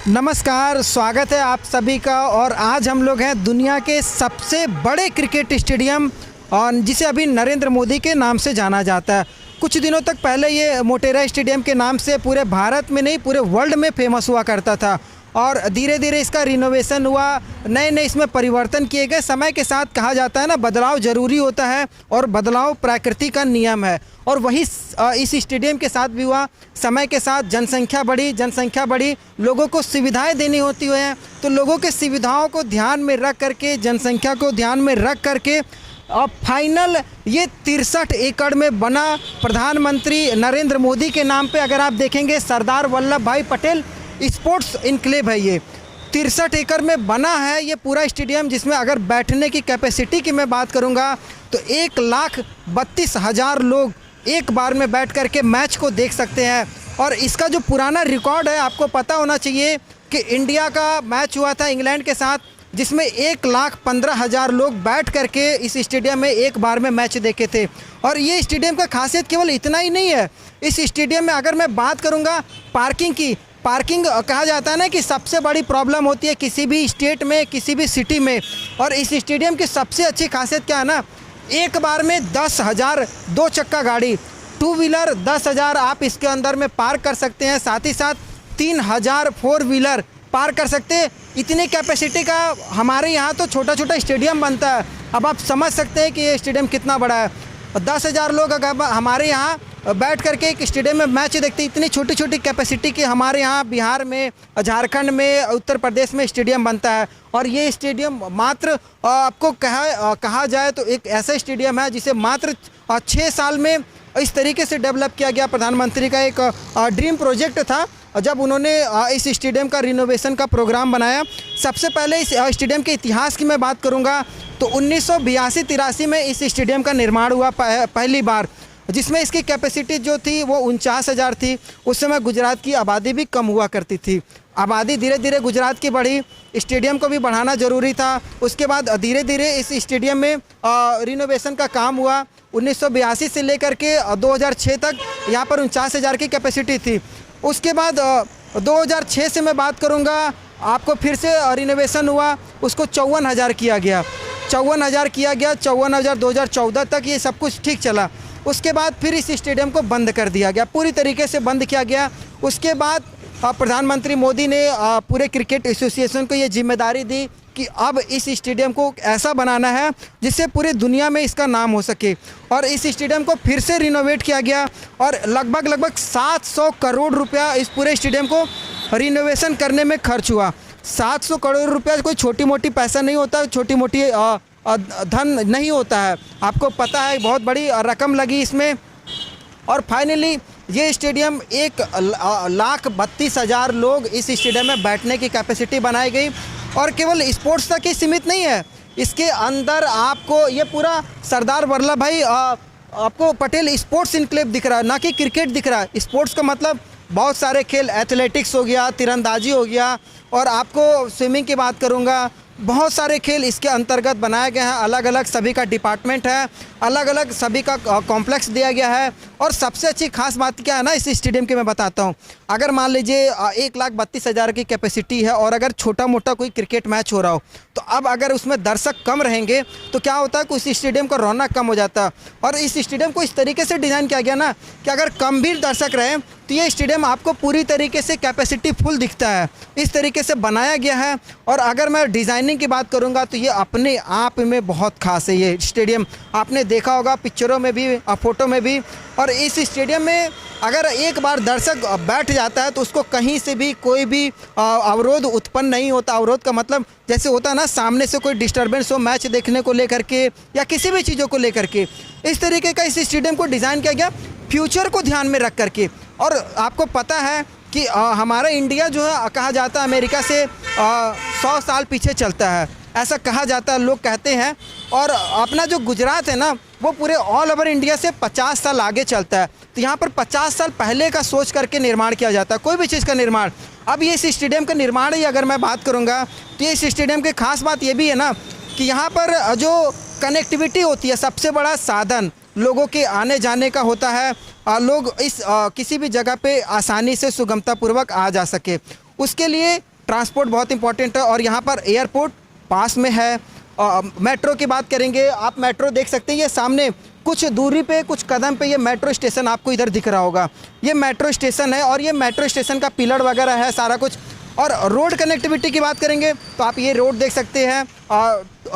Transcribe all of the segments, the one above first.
नमस्कार, स्वागत है आप सभी का। और आज हम लोग हैं दुनिया के सबसे बड़े क्रिकेट स्टेडियम और जिसे अभी नरेंद्र मोदी के नाम से जाना जाता है। कुछ दिनों तक पहले ये मोटेरा स्टेडियम के नाम से पूरे भारत में नहीं पूरे वर्ल्ड में फेमस हुआ करता था और धीरे धीरे इसका रिनोवेशन हुआ, नए नए इसमें परिवर्तन किए गए। समय के साथ कहा जाता है ना, बदलाव ज़रूरी होता है और बदलाव प्रकृति का नियम है। और वही इस स्टेडियम के साथ भी हुआ। समय के साथ जनसंख्या बढ़ी, लोगों को सुविधाएं देनी होती हैं, तो लोगों के सुविधाओं को ध्यान में रख करके, जनसंख्या को ध्यान में रख करके अब फाइनल ये 63 एकड़ में बना प्रधानमंत्री नरेंद्र मोदी के नाम पे। अगर आप देखेंगे सरदार वल्लभ भाई पटेल स्पोर्ट्स इनक्लेव है, ये 63 एकड़ में बना है ये पूरा स्टेडियम, जिसमें अगर बैठने की कैपेसिटी की मैं बात करूंगा तो 1,32,000 लोग एक बार में बैठ करके मैच को देख सकते हैं। और इसका जो पुराना रिकॉर्ड है, आपको पता होना चाहिए कि इंडिया का मैच हुआ था इंग्लैंड के साथ, जिसमें 1,15,000 लोग बैठ करके इस स्टेडियम में एक बार में मैच देखे थे। और ये स्टेडियम का खासियत केवल इतना ही नहीं है। इस स्टेडियम में अगर मैं बात करूंगा पार्किंग की, पार्किंग कहा जाता है ना कि सबसे बड़ी प्रॉब्लम होती है किसी भी स्टेट में, किसी भी सिटी में। और इस स्टेडियम की सबसे अच्छी खासियत क्या है ना, एक बार में 10,000 दो चक्का गाड़ी, टू व्हीलर 10,000 आप इसके अंदर में पार्क कर सकते हैं। साथ ही साथ 3,000 फोर व्हीलर पार्क कर सकते हैं। इतनी कैपेसिटी का हमारे यहाँ तो छोटा छोटा स्टेडियम बनता है। अब आप समझ सकते हैं कि ये स्टेडियम कितना बड़ा है। 10,000 लोग अगर हमारे यहाँ बैठ करके एक स्टेडियम में मैच देखते, इतनी छोटी छोटी कैपेसिटी की हमारे यहाँ बिहार में, झारखंड में, उत्तर प्रदेश में स्टेडियम बनता है। और ये स्टेडियम मात्र आपको कहा जाए तो एक ऐसा स्टेडियम है जिसे मात्र 6 साल में इस तरीके से डेवलप किया गया। प्रधानमंत्री का एक ड्रीम प्रोजेक्ट था जब उन्होंने इस स्टेडियम का रिनोवेशन का प्रोग्राम बनाया। सबसे पहले इस स्टेडियम के इतिहास की मैं बात करूंगा तो 1982-83 में इस स्टेडियम का निर्माण हुआ पहली बार, जिसमें इसकी कैपेसिटी जो थी वो 49,000 थी। उस समय गुजरात की आबादी भी कम हुआ करती थी। आबादी धीरे धीरे गुजरात की बढ़ी, स्टेडियम को भी बढ़ाना ज़रूरी था। उसके बाद धीरे धीरे इस स्टेडियम में रिनोवेशन का काम हुआ। 1982 से लेकर के 2006 तक यहाँ पर 49,000 की कैपेसिटी थी। उसके बाद 2006 से मैं बात करूँगा, आपको फिर से रिनोवेशन हुआ, उसको 54,000 किया गया। 54,000 2014 तक ये सब कुछ ठीक चला। उसके बाद फिर इस स्टेडियम को बंद कर दिया गया, पूरी तरीके से बंद किया गया। उसके बाद प्रधानमंत्री मोदी ने पूरे क्रिकेट एसोसिएशन को ये जिम्मेदारी दी कि अब इस स्टेडियम को ऐसा बनाना है जिससे पूरी दुनिया में इसका नाम हो सके। और इस स्टेडियम को फिर से रिनोवेट किया गया और लगभग 700 करोड़ रुपया इस पूरे स्टेडियम को रिनोवेशन करने में खर्च हुआ। 700 करोड़ रुपया कोई छोटी मोटी पैसा नहीं होता, छोटी मोटी धन नहीं होता है, आपको पता है, बहुत बड़ी रकम लगी इसमें। और फाइनली ये स्टेडियम 1,32,000 लोग इस स्टेडियम में बैठने की कैपेसिटी बनाई गई। और केवल स्पोर्ट्स तक ही सीमित नहीं है, इसके अंदर आपको ये पूरा सरदार वल्लभ भाई आपको पटेल स्पोर्ट्स इनक्लेव दिख रहा है, ना कि क्रिकेट दिख रहा है। स्पोर्ट्स का मतलब बहुत सारे खेल, एथलेटिक्स हो गया, तीरंदाजी हो गया, और आपको स्विमिंग की बात करूँगा, बहुत सारे खेल इसके अंतर्गत बनाए गए हैं। अलग अलग सभी का डिपार्टमेंट है, अलग अलग सभी का कॉम्प्लेक्स दिया गया है। और सबसे अच्छी खास बात क्या है ना इस स्टेडियम की मैं बताता हूँ। अगर मान लीजिए 1,32,000 की कैपेसिटी है और अगर छोटा मोटा कोई क्रिकेट मैच हो रहा हो, तो अब अगर उसमें दर्शक कम रहेंगे तो क्या होता है कि उस स्टेडियम का रौनक कम हो जाता है। और इस स्टेडियम को इस तरीके से डिज़ाइन किया गया ना कि अगर कम भी दर्शक रहे तो ये स्टेडियम आपको पूरी तरीके से कैपेसिटी फुल दिखता है, इस तरीके से बनाया गया है। और अगर मैं डिज़ाइनिंग की बात करूंगा तो ये अपने आप में बहुत खास है। ये स्टेडियम आपने देखा होगा पिक्चरों में भी, फ़ोटो में भी। और इस स्टेडियम में अगर एक बार दर्शक बैठ जाता है तो उसको कहीं से भी कोई भी अवरोध उत्पन्न नहीं होता। अवरोध का मतलब जैसे होता है ना, सामने से कोई डिस्टर्बेंस हो मैच देखने को लेकर के या किसी भी चीज़ों को लेकर के, इस तरीके का इस स्टेडियम को डिज़ाइन किया गया फ्यूचर को ध्यान में रख करके। और आपको पता है कि हमारा इंडिया जो है कहा जाता है अमेरिका से 100 साल पीछे चलता है, ऐसा कहा जाता है, लोग कहते हैं। और अपना जो गुजरात है ना वो पूरे ऑल ओवर इंडिया से 50 साल आगे चलता है। तो यहाँ पर 50 साल पहले का सोच करके निर्माण किया जाता है कोई भी चीज़ का निर्माण। अब ये इस स्टेडियम का निर्माण ही अगर मैं बात करूँगा तो ये इस स्टेडियम की खास बात ये भी है ना कि यहाँ पर जो कनेक्टिविटी होती है, सबसे बड़ा साधन लोगों के आने जाने का होता है। लोग इस किसी भी जगह पे आसानी से सुगमतापूर्वक आ जा सके, उसके लिए ट्रांसपोर्ट बहुत इंपॉर्टेंट है और यहाँ पर एयरपोर्ट पास में है। मेट्रो की बात करेंगे, आप मेट्रो देख सकते हैं, ये सामने कुछ दूरी पे, कुछ कदम पे ये मेट्रो स्टेशन आपको इधर दिख रहा होगा। ये मेट्रो स्टेशन है और ये मेट्रो स्टेशन का पिलर वगैरह है सारा कुछ। और रोड कनेक्टिविटी की बात करेंगे तो आप ये रोड देख सकते हैं,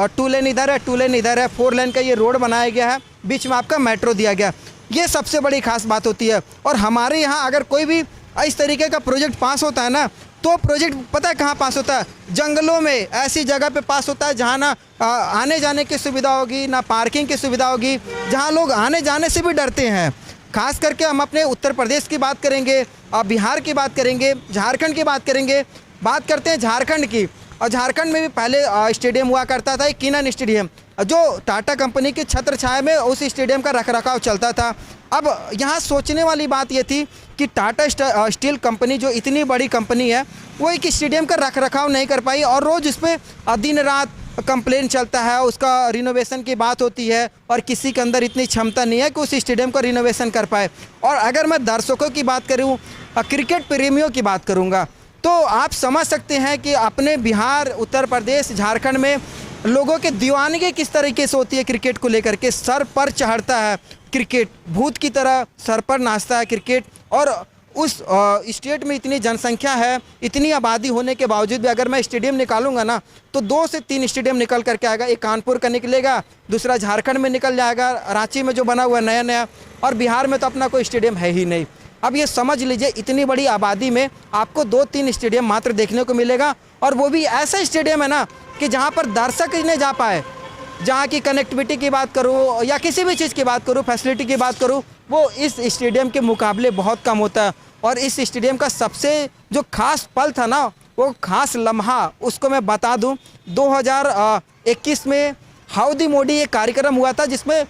2 लेन इधर है, 2 लेन इधर है, 4 लेन का ये रोड बनाया गया है, बीच में आपका मेट्रो दिया गया। ये सबसे बड़ी खास बात होती है। और हमारे यहाँ अगर कोई भी इस तरीके का प्रोजेक्ट पास होता है ना, तो प्रोजेक्ट पता है कहाँ पास होता है? जंगलों में, ऐसी जगह पे पास होता है जहाँ ना आने जाने की सुविधा होगी, ना पार्किंग की सुविधा होगी, जहाँ लोग आने जाने से भी डरते हैं। खास करके हम अपने उत्तर प्रदेश की बात करेंगे, बिहार की बात करेंगे, झारखंड की बात करेंगे। बात करते हैं झारखंड की, और झारखंड में भी पहले स्टेडियम हुआ करता था, एक किनन स्टेडियम, जो टाटा कंपनी के छत्र छाया में उस स्टेडियम का रखरखाव चलता था। अब यहाँ सोचने वाली बात ये थी कि टाटा स्टील कंपनी जो इतनी बड़ी कंपनी है, वो एक स्टेडियम का रखरखाव नहीं कर पाई और रोज़ इस पर दिन रात कंप्लेन चलता है, उसका रिनोवेशन की बात होती है और किसी के अंदर इतनी क्षमता नहीं है कि उस स्टेडियम को रिनोवेशन कर पाए। और अगर मैं दर्शकों की बात करूँ, क्रिकेट प्रेमियों की बात करूँगा, तो आप समझ सकते हैं कि अपने बिहार, उत्तर प्रदेश, झारखंड में लोगों के दीवानगी किस तरीके से होती है क्रिकेट को लेकर के। सर पर चढ़ता है क्रिकेट, भूत की तरह सर पर नाचता है क्रिकेट। और उस स्टेट में इतनी जनसंख्या है, इतनी आबादी होने के बावजूद भी अगर मैं स्टेडियम निकालूंगा ना, तो 2 से 3 स्टेडियम निकल करके आएगा। एक कानपुर का निकलेगा, दूसरा झारखंड में निकल जाएगा, रांची में जो बना हुआ है नया नया, और बिहार में तो अपना कोई स्टेडियम है ही नहीं। अब ये समझ लीजिए, इतनी बड़ी आबादी में आपको 2-3 स्टेडियम मात्र देखने को मिलेगा, और वो भी ऐसा स्टेडियम है ना कि जहाँ पर दर्शक ही नहीं जा पाए। जहाँ की कनेक्टिविटी की बात करूँ या किसी भी चीज़ की बात करूँ, फैसिलिटी की बात करूँ, वो इस स्टेडियम के मुकाबले बहुत कम होता है। और इस स्टेडियम का सबसे जो खास पल था ना, वो खास लम्हा, उसको मैं बता दूं, 2021 में हाउडी मोदी एक कार्यक्रम हुआ था जिसमें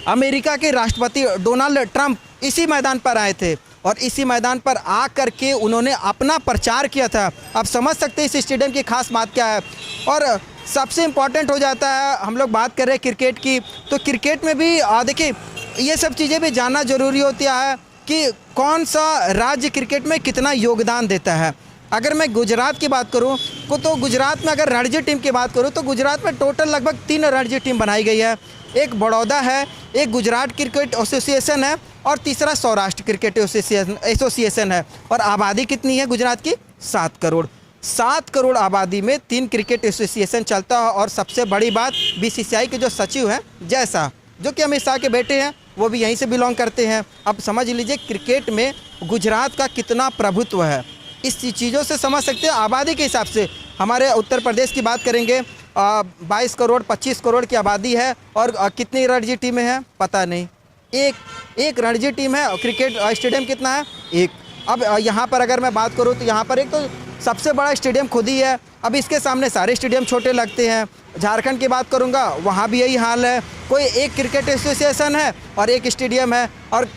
अमेरिका के राष्ट्रपति डोनाल्ड ट्रंप इसी मैदान पर आए थे और इसी मैदान पर आ कर के उन्होंने अपना प्रचार किया था। आप समझ सकते हैं इस स्टेडियम की खास बात क्या है। और सबसे इम्पॉर्टेंट हो जाता है, हम लोग बात कर रहे हैं क्रिकेट की, तो क्रिकेट में भी देखिए ये सब चीज़ें भी जानना ज़रूरी होती है कि कौन सा राज्य क्रिकेट में कितना योगदान देता है। अगर मैं गुजरात की बात करूं तो गुजरात में अगर रणजी टीम की बात करूं तो गुजरात में टोटल लगभग 3 रणजी टीम बनाई गई है। एक बड़ौदा है, एक गुजरात क्रिकेट एसोसिएशन है और तीसरा सौराष्ट्र क्रिकेट एसोसिएशन है। और आबादी कितनी है गुजरात की? 7 करोड़। 7 करोड़ आबादी में 3 क्रिकेट एसोसिएशन चलता है। और सबसे बड़ी बात, बीसीसीआई के जो सचिव हैं जय शाह, जो कि अमित शाह के बेटे हैं, वो भी यहीं से बिलोंग करते हैं। अब समझ लीजिए क्रिकेट में गुजरात का कितना प्रभुत्व है, इस चीज़ों से समझ सकते हैं। आबादी के हिसाब से हमारे उत्तर प्रदेश की बात करेंगे, 22 करोड़ 25 करोड़ की आबादी है और कितनी रणजी टीमें हैं पता नहीं, एक रणजी टीम है। क्रिकेट स्टेडियम कितना है? एक। अब यहाँ पर अगर मैं बात करूँ तो यहाँ पर एक तो सबसे बड़ा स्टेडियम खुद ही है। अब इसके सामने सारे स्टेडियम छोटे लगते हैं। झारखंड की बात करूंगा, वहाँ भी यही हाल है, कोई एक क्रिकेट एसोसिएशन है और एक स्टेडियम है। और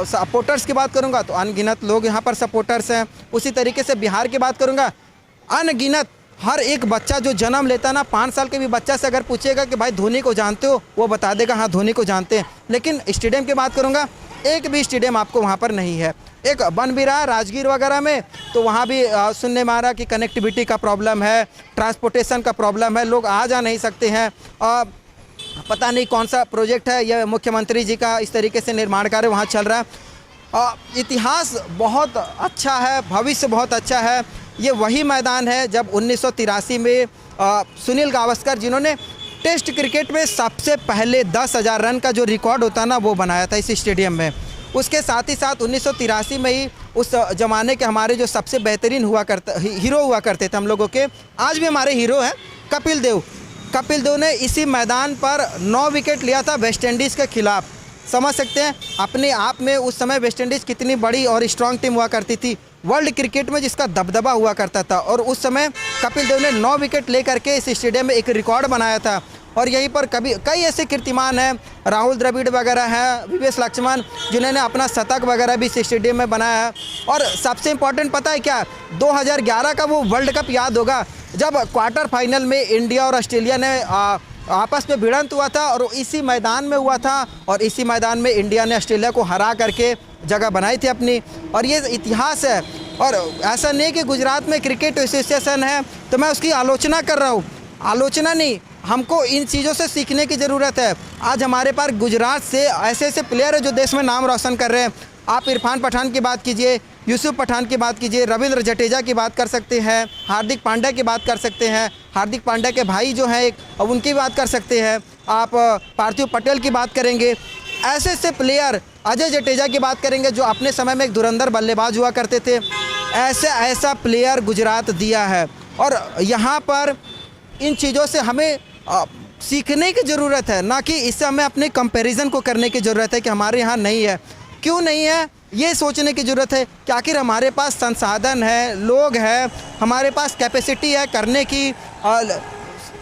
सपोर्टर्स की बात करूंगा तो अनगिनत लोग यहाँ पर सपोर्टर्स हैं। उसी तरीके से बिहार की बात करूंगा, अनगिनत, हर एक बच्चा जो जन्म लेता है ना, 5 साल के भी बच्चा से अगर पूछेगा कि भाई धोनी को जानते हो, वो बता देगा हाँ धोनी को जानते हैं। लेकिन स्टेडियम की बात करूँगा, एक भी स्टेडियम आपको वहाँ पर नहीं है। एक बन भी रहा है राजगीर वगैरह में, तो वहाँ भी सुनने में आ रहा कि कनेक्टिविटी का प्रॉब्लम है, ट्रांसपोर्टेशन का प्रॉब्लम है, लोग आ जा नहीं सकते हैं। पता नहीं कौन सा प्रोजेक्ट है, यह मुख्यमंत्री जी का इस तरीके से निर्माण कार्य वहाँ चल रहा है। इतिहास बहुत अच्छा है, भविष्य बहुत अच्छा है। ये वही मैदान है जब 1983 में सुनील गावस्कर जिन्होंने टेस्ट क्रिकेट में सबसे पहले 10,000 रन का जो रिकॉर्ड होता है ना, वो बनाया था इस स्टेडियम में। उसके साथ ही साथ 1983 में ही उस ज़माने के हमारे जो सबसे बेहतरीन हीरो हुआ करते थे हम लोगों के, आज भी हमारे हीरो हैं, कपिल देव ने इसी मैदान पर 9 विकेट लिया था वेस्ट इंडीज़ के खिलाफ। समझ सकते हैं अपने आप में उस समय वेस्ट इंडीज़ कितनी बड़ी और स्ट्रांग टीम हुआ करती थी वर्ल्ड क्रिकेट में, जिसका दबदबा हुआ करता था। और उस समय कपिल देव ने 9 विकेट लेकर के इस स्टेडियम में एक रिकॉर्ड बनाया था। और यहीं पर कई ऐसे कीर्तिमान हैं, राहुल द्रविड़ वगैरह हैं, वीवीएस लक्ष्मण, जिन्होंने अपना शतक वगैरह भी इस स्टेडियम में बनाया है। और सबसे इम्पोर्टेंट पता है क्या, 2011 का वो वर्ल्ड कप याद होगा जब क्वार्टर फाइनल में इंडिया और ऑस्ट्रेलिया ने आपस में भिड़ंत हुआ था और इसी मैदान में हुआ था। और इसी मैदान में इंडिया ने ऑस्ट्रेलिया को हरा करके जगह बनाई थी अपनी। और ये इतिहास है और ऐसा नहीं कि गुजरात में क्रिकेट एसोसिएशन है तो मैं उसकी आलोचना कर रहा हूँ, आलोचना नहीं, हमको इन चीज़ों से सीखने की ज़रूरत है। आज हमारे पास गुजरात से ऐसे ऐसे प्लेयर हैं जो देश में नाम रोशन कर रहे हैं। आप इरफान पठान की बात कीजिए, यूसुफ पठान की बात कीजिए, रविंद्र जडेजा की बात कर सकते हैं, हार्दिक पांड्या की बात कर सकते हैं, हार्दिक पांड्या के भाई जो हैं एक, अब उनकी बात कर सकते हैं, आप पार्थिव पटेल की बात करेंगे। ऐसे ऐसे प्लेयर, अजय जडेजा की बात करेंगे जो अपने समय में एक धुरंधर बल्लेबाज हुआ करते थे। ऐसा प्लेयर गुजरात दिया है और यहाँ पर इन चीज़ों से हमें सीखने की ज़रूरत है, ना कि इससे हमें अपने कंपैरिजन को करने की ज़रूरत है कि हमारे यहाँ नहीं है। क्यों नहीं है ये सोचने की ज़रूरत है कि आखिर हमारे पास संसाधन है, लोग हैं, हमारे पास कैपेसिटी है करने की,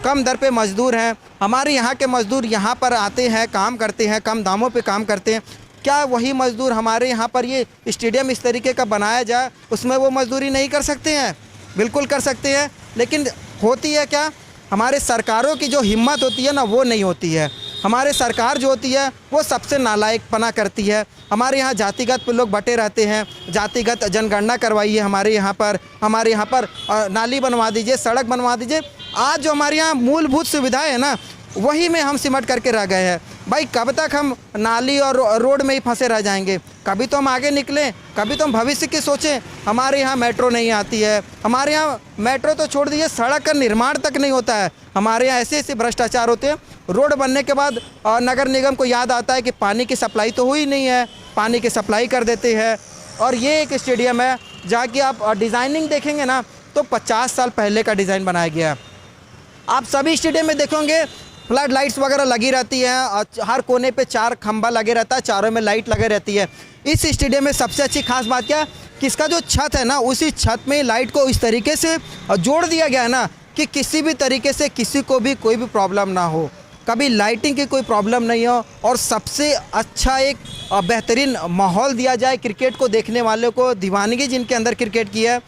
कम दर पे मज़दूर हैं। हमारे यहाँ के मज़दूर यहाँ पर आते हैं, काम करते हैं, कम दामों पे काम करते हैं। क्या वही मज़दूर हमारे यहाँ पर ये स्टेडियम इस तरीके का बनाया जाए उसमें वो मज़दूरी नहीं कर सकते हैं? बिल्कुल कर सकते हैं, लेकिन होती है क्या, हमारे सरकारों की जो हिम्मत होती है ना वो नहीं होती है। हमारे सरकार जो होती है वो सबसे नालायकपना करती है। हमारे यहाँ जातिगत पे लोग बटे रहते हैं, जातिगत जनगणना करवाइए हमारे यहाँ पर नाली बनवा दीजिए, सड़क बनवा दीजिए। आज जो हमारे यहाँ मूलभूत सुविधाएं है ना वही में हम सिमट करके रह गए हैं। भाई कब तक हम नाली और रोड में ही फंसे रह जाएंगे? कभी तो हम आगे निकलें, कभी तो हम भविष्य की सोचें। हमारे यहाँ मेट्रो नहीं आती है, हमारे यहाँ मेट्रो तो छोड़ दीजिए, सड़क का निर्माण तक नहीं होता है। हमारे यहाँ ऐसे ऐसे भ्रष्टाचार होते हैं। रोड बनने के बाद नगर निगम को याद आता है कि पानी की सप्लाई तो हुई नहीं है, पानी की सप्लाई कर देते हैं। और ये एक स्टेडियम है जहाँ की आप डिज़ाइनिंग देखेंगे ना तो 50 साल पहले का डिज़ाइन बनाया गया है। आप सभी स्टेडियम में देखोगे फ्लड लाइट्स वगैरह लगी रहती हैं और हर कोने पे 4 खंभा लगे रहता है, चारों में लाइट लगे रहती है। इस स्टेडियम में सबसे अच्छी खास बात क्या है कि इसका जो छत है ना उसी छत में लाइट को इस तरीके से जोड़ दिया गया है ना कि किसी भी तरीके से किसी को भी कोई भी प्रॉब्लम ना हो, कभी लाइटिंग की कोई प्रॉब्लम नहीं हो और सबसे अच्छा एक बेहतरीन माहौल दिया जाए क्रिकेट को देखने वालों को, दीवानगी जिनके अंदर क्रिकेट की है।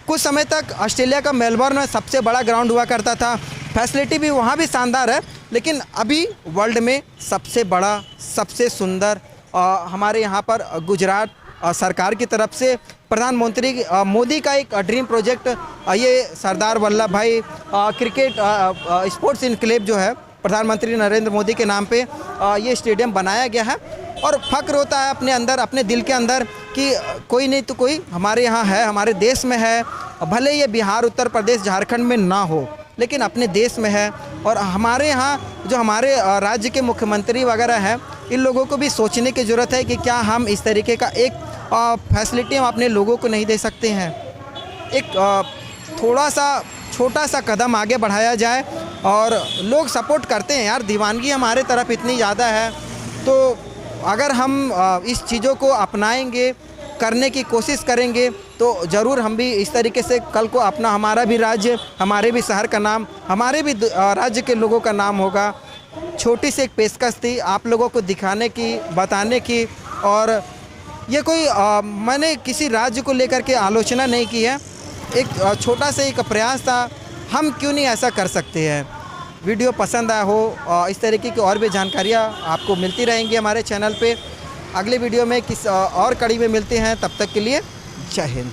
कुछ समय तक ऑस्ट्रेलिया का मेलबर्न में सबसे बड़ा ग्राउंड हुआ करता था, फैसिलिटी भी वहाँ भी शानदार है, लेकिन अभी वर्ल्ड में सबसे बड़ा, सबसे सुंदर हमारे यहाँ पर गुजरात सरकार की तरफ से प्रधानमंत्री मोदी का एक ड्रीम प्रोजेक्ट ये सरदार वल्लभ भाई क्रिकेट स्पोर्ट्स इनक्लेव जो है प्रधानमंत्री नरेंद्र मोदी के नाम पे ये स्टेडियम बनाया गया है। और फ़ख्र होता है अपने अंदर, अपने दिल के अंदर कि कोई नहीं तो कोई हमारे यहाँ है, हमारे देश में है। भले ये बिहार, उत्तर प्रदेश, झारखंड में ना हो लेकिन अपने देश में है। और हमारे यहाँ जो हमारे राज्य के मुख्यमंत्री वगैरह हैं इन लोगों को भी सोचने की ज़रूरत है कि क्या हम इस तरीके का एक फैसिलिटी हम अपने लोगों को नहीं दे सकते हैं। एक थोड़ा सा छोटा सा कदम आगे बढ़ाया जाए और लोग सपोर्ट करते हैं यार, दीवानगी हमारे तरफ इतनी ज़्यादा है। तो अगर हम इस चीज़ों को अपनाएंगे, करने की कोशिश करेंगे तो ज़रूर हम भी इस तरीके से कल को अपना, हमारा भी राज्य, हमारे भी शहर का नाम, हमारे भी राज्य के लोगों का नाम होगा। छोटी सी एक पेशकश थी आप लोगों को दिखाने की, बताने की। और ये कोई मैंने किसी राज्य को लेकर के आलोचना नहीं की है, एक छोटा सा एक प्रयास था, हम क्यों नहीं ऐसा कर सकते हैं। वीडियो पसंद आया हो, इस तरीके की और भी जानकारियाँ आपको मिलती रहेंगी हमारे चैनल पे। अगले वीडियो में किस और कड़ी में मिलते हैं, तब तक के लिए जय हिंद।